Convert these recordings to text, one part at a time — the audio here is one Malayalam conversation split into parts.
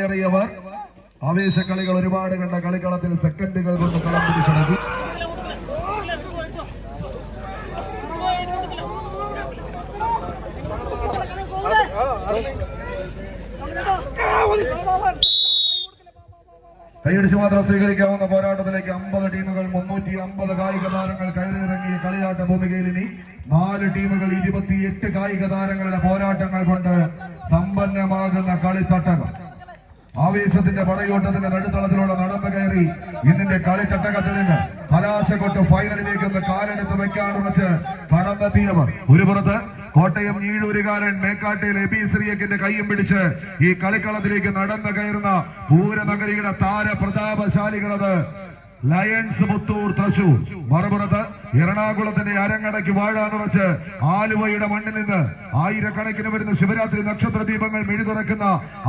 കയറിയവർ ആവേശക്കളികൾ ഒരുപാട് കണ്ട കളിക്കളത്തിൽ സെക്കൻഡുകൾ കൊണ്ട് കളം പിടിച്ചടക്കി. കൈയടിച്ച് മാത്രം സ്വീകരിക്കാവുന്ന പോരാട്ടത്തിലേക്ക് 50 ടീമുകൾ 350 കായിക താരങ്ങൾ കയറിയിറങ്ങിയ കളിയാട്ട ഭൂമികയിൽ ഇനി 4 ടീമുകൾ 28 കായിക താരങ്ങളുടെ പോരാട്ടങ്ങൾ കൊണ്ട് സമ്പന്നമാകുന്ന കളിത്തട്ടകം. ആവേശത്തിന്റെ പടയോട്ടത്തിന്റെ നടുത്തളത്തിലൂടെ നടന്നു കയറി ഇന്നിന്റെ കളിത്തട്ടകത്തിൽ നിന്ന് കലാശക്കൊട്ട് ഫൈനലിലേക്ക് ഒന്ന് കാലെടുത്ത് വെക്കാനുറച്ച് കടന്നെത്തിയവർ. ഒരു പുറത്ത് കോട്ടയം ഞീഴൂരുകാരൻ മേക്കാട്ടയിൽ എബി സിറിയക്കിന്റെ കൈയും പിടിച്ച് ഈ കളിക്കളത്തിലേക്ക് നടന്നു കയറുന്ന പൂരനഗരിയുടെ താരപ്രതാപശാലികളത് ലയൺസ് പുത്തൂർ തൃശൂർ. മറുപുറത്ത് എറണാകുളത്തിന്റെ അരങ്ങടയ്ക്ക് വാഴാനുറച്ച് ആലുവയുടെ മണ്ണിൽ നിന്ന് ആയിരക്കണക്കിന് വരുന്ന ശിവരാത്രി നക്ഷത്ര ദീപങ്ങൾ മിഴിതുറക്കുന്ന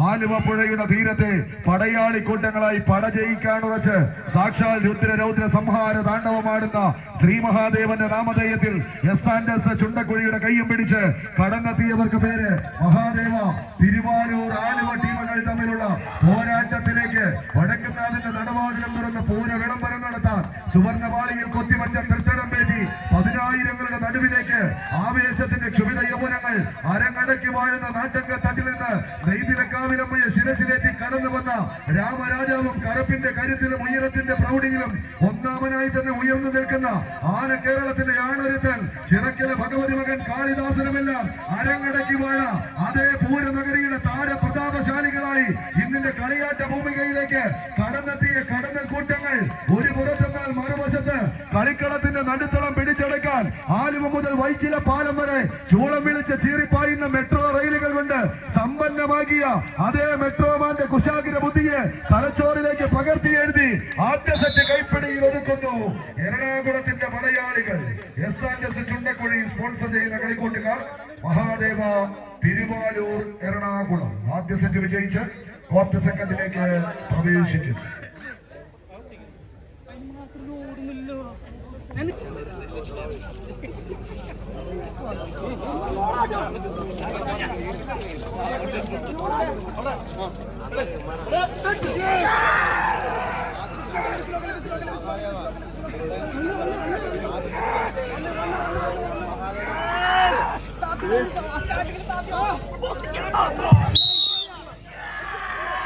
ആലുവ പുഴയുടെ തീരത്തെ പടയാളി കൂട്ടങ്ങളായി പട ജയിക്കാനുറച്ച് സാക്ഷാൽ രുദ്രരൗദ്ര സംഹാര താണ്ഡവമാടുന്ന ശ്രീ മഹാദേവന്റെ നാമധേയത്തിൽ എസ് ചുണ്ടക്കുഴിയുടെ കൈയും പിടിച്ച് കടന്നെത്തിയവർക്ക് പേര് മഹാദേവ. തിരുവാലൂർ ആലുവ ടീമുകൾ തമ്മിലുള്ള പോരാട്ടത്തിലേക്ക് വടക്കുന്നാഥന്റെ നടവാതിലും തുറന്ന് പൂര വിളംബരം നടത്താൻ സുവർണവാളിയിൽ കൊത്തിവച്ച തൃത്തടം പേറ്റി 10,000ങ്ങളുടെ നടുവിലേക്ക് ആവേശത്തിന്റെ ക്ഷുഭിത യൗവനങ്ങൾ അരങ്ങടക്കി വാഴുന്ന നാട്ടങ്ക തട്ടിൽ നിന്ന് നെയ്തിലക്കാവിലമ്മയെ ശിരസിലേറ്റി കടന്നു വന്ന രാമരാജാവും കറുപ്പിന്റെ കരുത്തിലും ഉയരത്തിന്റെ പ്രൗഢിയിലും ഒന്നാമനായി തന്നെ ഉയർന്നു നിൽക്കുന്ന ആന കേരളത്തിന്റെ ആണൊരുത്തൻ ചിറക്കലെ ഭഗവതി മകൻ കാളിദാസനുമെല്ലാം അരങ്ങടക്കി വാഴ അതേ പൂരനഗരിയുടെ താരപ്രതാപശാലികളായി ഇന്നിന്റെ കളിയാട്ട ഭൂമികയിലേക്ക് കടന്നെത്തിയ കടന്നൽ കൂട്ടങ്ങൾ ഒരു പുറത്തെന്നാൽ മറുവശത്ത് കളിക്കളത്തിന്റെ നടുത്തളം പിടിച്ചെടുക്കാൻ ആലുവ മുതൽ വൈറ്റില പാലം വരെ ചൂളം വിളിച്ച് ചീറിപ്പായുന്ന മെട്രോ റെയിലുകൾ കൊണ്ട് സമ്പന്നമാക്കിയ അതേ മെട്രോമാന്റെ കുശാഗ്ര ബുദ്ധിയെ തലച്ചോറിലേക്ക് പകർത്തി എഴുതി ആദ്യ സെറ്റ് കൈപ്പിടിയിൽ ഒതുക്കുന്നു എറണാകുളത്തിന്റെ പടയാളികൾ. എസ് ചുണ്ടക്കുഴി സ്പോൺസർ ചെയ്യുന്ന കളിക്കൂട്ടുകാർ മഹാദേവ തിരുവാലൂർ എറണാകുളം ആദ്യ സെറ്റ് വിജയിച്ച് ക്വാർട്ടർ സെക്കൻഡിലേക്ക് പ്രവേശിക്കും.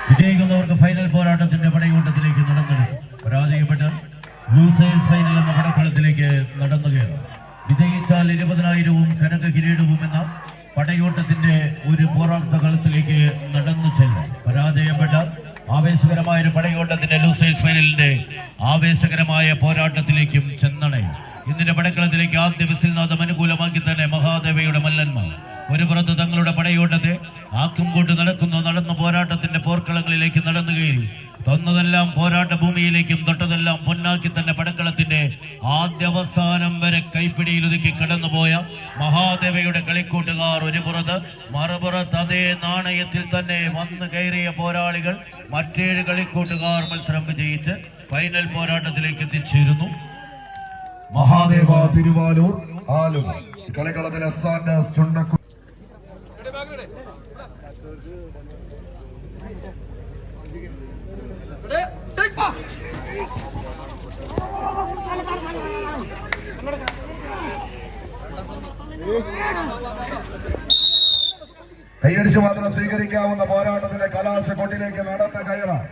വിജയിക്കുന്നവർക്ക് ഫൈനൽ പോരാട്ടത്തിന്റെ പടയോട്ടത്തിലേക്ക് നടന്നെടുക്കും. പരാജയപ്പെട്ട ലൂസേഴ്സ് ഫൈനൽ എന്ന പടക്കളത്തിലേക്ക് നടന്നു കയറും. വിജയിച്ചാൽ 20,000വും കനക കിരീടവും എന്ന പടയോട്ടത്തിന്റെ ഒരു പോരാട്ട കളത്തിലേക്ക് നടന്നു ചെല്ലും. പരാജയപ്പെട്ട ആവേശകരമായ ഒരു പടയോട്ടത്തിന്റെ ലൂസേഴ്സ് ഫൈനലിന്റെ ആവേശകരമായ പോരാട്ടത്തിലേക്കും ചെന്നണയും. ഇന്നിന്റെ പടക്കളത്തിലേക്ക് ആദ്യ വിസിൽനാഥം അനുകൂലമാക്കി തന്നെ മഹാദേവയുടെ മല്ലന്മാർ ഒരു പുറത്ത് തങ്ങളുടെ പടയോട്ടത്തെ ആക്കും കൊണ്ട് നടന്ന പോരാട്ടത്തിന്റെ പോർക്കളങ്ങളിലേക്ക് നടന്നു കയറി തന്നതെല്ലാം പോരാട്ട ഭൂമിയിലേക്കും തൊട്ടതെല്ലാം പൊന്നാക്കി തന്നെ പടക്കളത്തിന്റെ ആദ്യവസാനം വരെ കൈപ്പിടിയിൽ ഒതുക്കി കടന്നുപോയ മഹാദേവയുടെ കളിക്കൂട്ടുകാർ ഒരു പുറത്ത്, മറുപുറത്ത് അതേ നാണയത്തിൽ തന്നെ വന്നു കയറിയ പോരാളികൾ മറ്റേഴ് കളിക്കൂട്ടുകാർ മത്സരം വിജയിച്ച് ഫൈനൽ പോരാട്ടത്തിലേക്ക് എത്തിച്ചേരുന്നു. മഹാദേവ തിരുവാലൂർ ആലുവ കളിക്കളത്തിൽ എസ് ചുണ്ടക്കുഴി കൈയടിച്ച് മാത്രം സ്വീകരിക്കാവുന്ന പോരാട്ടത്തിന്റെ കലാശക്കൊട്ടിലേക്ക് നടന്ന കയറാം.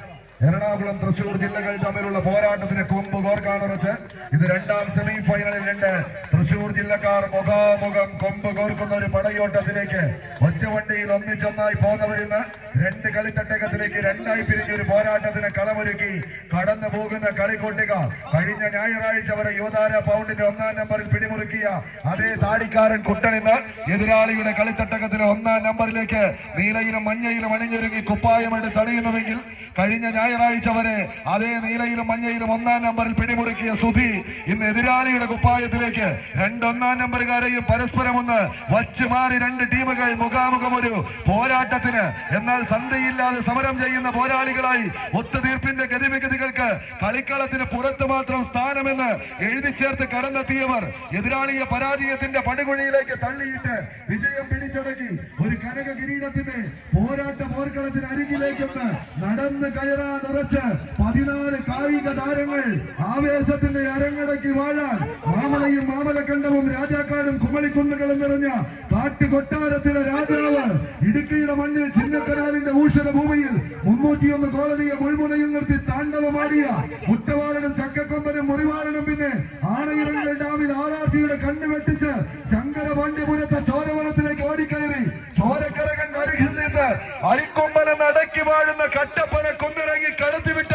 എറണാകുളം തൃശൂർ ജില്ലകൾ തമ്മിലുള്ള പോരാട്ടത്തിന് കൊമ്പ് കോർക്കാനുറച്ച് ഇത് രണ്ടാം സെമി ഫൈനലിൽ 2 തൃശൂർ ജില്ലക്കാർ മുഖാമുഖം കൊമ്പ് കോർക്കുന്ന ഒരു പടയോട്ടത്തിലേക്ക് ഒറ്റവണ്ടിയിൽ ഒന്നിച്ചൊന്നായി പോന്നവരിന്ന് 2 കളിത്തട്ടകത്തിലേക്ക് 2ആയി പിരിഞ്ഞൊരു പോരാട്ടത്തിന് കളമൊരുക്കി കടന്നു പോകുന്ന കളിക്കൂട്ടുകാർ കഴിഞ്ഞ ഞായറാഴ്ച വരെ യുവതാര പൗണ്ടിന്റെ 1ാം നമ്പറിൽ പിടിമുറുക്കിയ അതേ താടിക്കാരൻ കുട്ടനിന്ന് എതിരാളിയുടെ കളിത്തട്ടകത്തിന് 1ാം നമ്പറിലേക്ക് നീലയിലും മഞ്ഞയിലും അണിഞ്ഞൊരുങ്ങി കുപ്പായമായിട്ട് തടയുന്നുവെങ്കിൽ കഴിഞ്ഞ ഞായറാഴ്ച വരെ അതേ നീലയിലും മഞ്ഞയിലും 1ാം നമ്പറിൽ പിടിമുറുക്കിയ സുധി ഇന്ന് എതിരാളിയുടെ കുപ്പായത്തിലേക്ക് രണ്ടൊന്നാം നമ്പറുകാരെയും പരസ്പരം ഒന്ന് വച്ച് മാറി രണ്ട് ടീമുകൾ മുഖാമുഖം ഒരു പോരാട്ടത്തിന്. എന്നാൽ സന്ധിയില്ലാതെ സമരം ചെയ്യുന്ന പോരാളികളായി ഒത്തുതീർപ്പിന്റെ ഗതിവിഗതികൾക്ക് കളിക്കളത്തിന് പുറത്ത് മാത്രം സ്ഥാനമെന്ന് എഴുതി ചേർത്ത് കടന്നെത്തിയവർ എതിരാളിയെ പരാജയത്തിന്റെ പടുകുഴിയിലേക്ക് തള്ളിയിട്ട് വിജയം പിടിച്ചടക്കി ഒരു കനക കിരീടത്തിന്റെ പോരാട്ട പോർക്കളത്തിന് അരികിലേക്കൊന്ന് നടന്ന് കയറാൻ ഉറച്ച് 14 കായിക താരങ്ങൾ ആവേശത്തിന്റെ അരങ്ങടക്കി വാഴാൻ മാമലയും മാമലക്കണ്ടവും രാജാക്കാടും കുമളിക്കുന്നുകളും നിറഞ്ഞ കാട്ടുകൊട്ടാരത്തിലെ രാജാവ് ഇടുക്കിയുടെ മണ്ണിൽ ചിന്നക്കനാലിന്റെ ഊഷര ഭൂമിയിൽ 301 കോളനിയെ മുൾമുനയിൽ നിർത്തി താണ്ഡവമാടിയ മുറ്റവാളനും ചക്കക്കൊമ്പനും മുറിവാളനും പിന്നെ ആനയിറങ്ങൽ ഡാമിൽ ആറാർത്തിയുടെ കണ്ണു വെട്ടിച്ച് ശങ്കരപാണ്ഡ്യപുരത്തെ ചോരവനത്തിലേക്ക് ഓടിക്കയറി ചോരക്കര കണ്ട് അരികിൽ നിന്ന് അരിക്കൊമ്പനെ നടക്കി വാഴുന്ന കട്ടപ്പന കൊന്നിറങ്ങി കടത്തിവിട്ട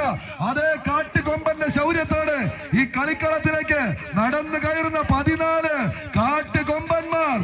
അതേ കാട്ടുകൊമ്പന്റെ ശൗര്യത്തോടെ ഈ കളിക്കളത്തിലേക്ക് നടന്നു കയറുന്ന 14 കാട്ടുകൊമ്പന്മാർ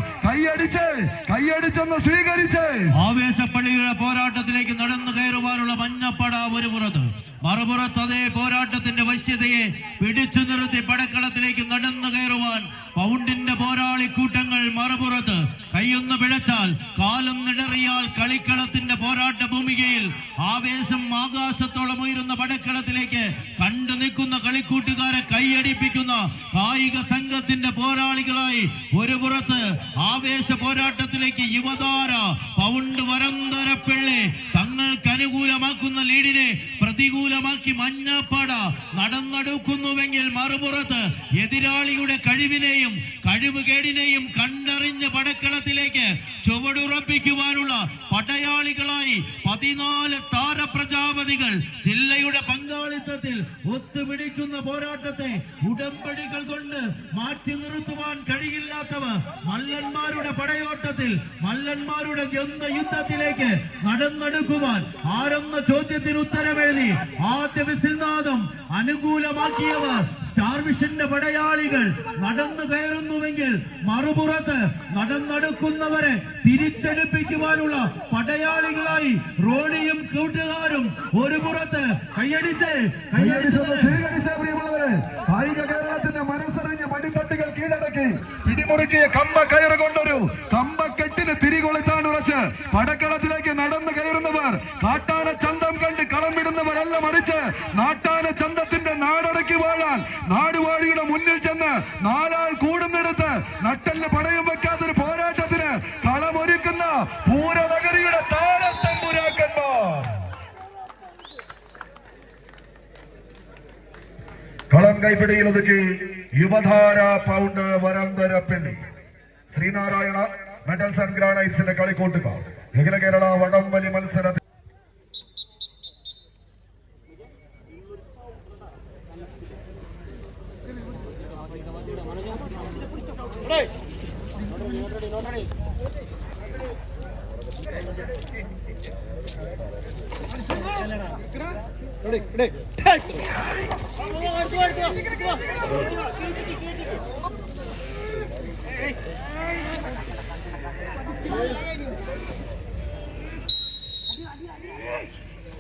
കൈയടിച്ചൊന്ന് സ്വീകരിച്ച് ആവേശപ്പള്ളിയുടെ പോരാട്ടത്തിലേക്ക് നടന്നു കയറുവാനുള്ള മഞ്ഞപ്പട ഒരു പുറത്ത്, മറുപുറത്ത് അതേ പോരാട്ടത്തിന്റെ വശ്യതയെ പിടിച്ചു നിർത്തി പടക്കളത്തിലേക്ക് നടന്നു കയറുവാൻ പൗണ്ടിന്റെ പോരാളി കൂട്ടങ്ങൾ മറുപുറത്ത്. കൈയൊന്ന് പിഴച്ചാൽ കാലം നിടറിയാൽ കളിക്കളത്തിന്റെ പോരാട്ട ഭൂമികയിൽ ആവേശം ആകാശത്തോളം ഉയരുന്ന പടക്കളത്തിലേക്ക് കണ്ടു നിൽക്കുന്ന കളിക്കൂട്ടുകാരെ കൈയടിപ്പിക്കുന്ന കായിക സംഘത്തിന്റെ പോരാളികളായി ഒരു പുറത്ത് ആവേശ പോരാട്ടത്തിലേക്ക് യുവതാര പൗണ്ട് വരന്തരപ്പിള്ളി തങ്ങൾക്ക് അനുകൂലമാക്കുന്ന ലീഡിനെ പ്രതികൂലമാക്കി മഞ്ഞപ്പട നടന്നെടുക്കുന്നുവെങ്കിൽ മറുപുറത്ത് എതിരാളിയുടെ കഴിവിനെയും കഴിവുകേടിനെയും കണ്ടറിഞ്ഞ പടക്കളത്തിലേക്ക് ചുവടുറപ്പിക്കുവാനുള്ള പടയാളികളായി 14 താരപ്രജാപതികൾ ജില്ലയുടെ പങ്കാളിത്തത്തിൽ ഒത്തുപിടിക്കുന്ന പോരാട്ടത്തെ ഉടമ്പടികൾ കൊണ്ട് മാറ്റി നിർത്തുവാൻ കഴിയില്ലാത്തവർ മല്ലന്മാരുടെ പടയോട്ടത്തിൽ മല്ലന്മാരുടെ യുദ്ധത്തിലേക്ക് നടന്നെടുക്കുവാൻ ആരെന്ന ചോദ്യത്തിന് ഉത്തരമെഴുതി ആദ്യ വിസിൽനാദം അനുകൂലമാക്കിയവർ സ്റ്റാർ വിഷന്റെ പടയാളികൾ നടന്നു കയറുന്നുവെങ്കിൽ മറുപുറത്ത് നടന്നെടുക്കുന്നവരെ തിരിച്ചെടുപ്പിക്കുവാനുള്ള പടയാളികളായി റോണിയും കൂട്ടുകാരും ഒരു പുറത്ത് കൈയടിച്ച് സ്വീകരിച്ച പ്രിയമുള്ളവരെ കായിക കേരളത്തിന്റെ മനസ്സറിഞ്ഞ മടിത്തട്ടുകൾ കീഴടക്കി പിടിമുറുക്കിയ കമ്പ കയറ് കൊണ്ടൊരു കമ്പക്കെട്ടിന് തിരികൊളുത്താൻ ഉറച്ച് പടക്കളത്തിലേക്ക് നടന്നു കയറുന്നവർ കാട്ടാന ചന്തം കണ്ട് കളം വിടുന്നവരല്ല, മറിച്ച് നാട്ടാന ചന്തത്തിന്റെ നാടടക്കി വാഴാൻ നാടുവാഴിയുടെ മുന്നിൽ ചെന്ന് 4 ആൾ കൂടുന്നിടത്ത് നട്ടലിന് പണയം വെക്കാത്തൊരു പോരാട്ടത്തിന് കളമൊരുക്കുന്ന പൂരനഗരിയുടെ താരത്തമ്പുരാക്കന്മാർ. കളം കൈപ്പിടിയിൽ ഒതുക്കി Yuvadhara pound Varantharappilly Sreenarayana metals and ഗ്രാനൈറ്റ്സിന്റെ കളിക്കൂട്ടുകാർ അഖില കേരള വടംവലി മത്സരത്തിൽ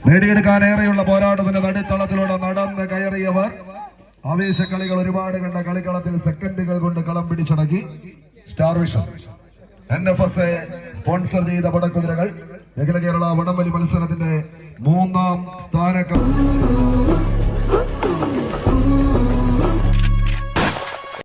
നേടിയെടുക്കാനേറെയുള്ള പോരാട്ടത്തിന്റെ നടുത്തളത്തിലൂടെ നടന്ന് കയറിയവർ ആവേശക്കളികൾ ഒരുപാട് കണ്ട കളിക്കളത്തിൽ സെക്കൻഡുകൾ കൊണ്ട് കളം പിടിച്ചടക്കി. സ്റ്റാർ വിഷൻ NFS സ്പോൺസർ ചെയ്ത പടക്കുതിരകൾ അഖില കേരള വടംവലി മത്സരത്തിന്റെ 3ാം സ്ഥാനക്കാർ.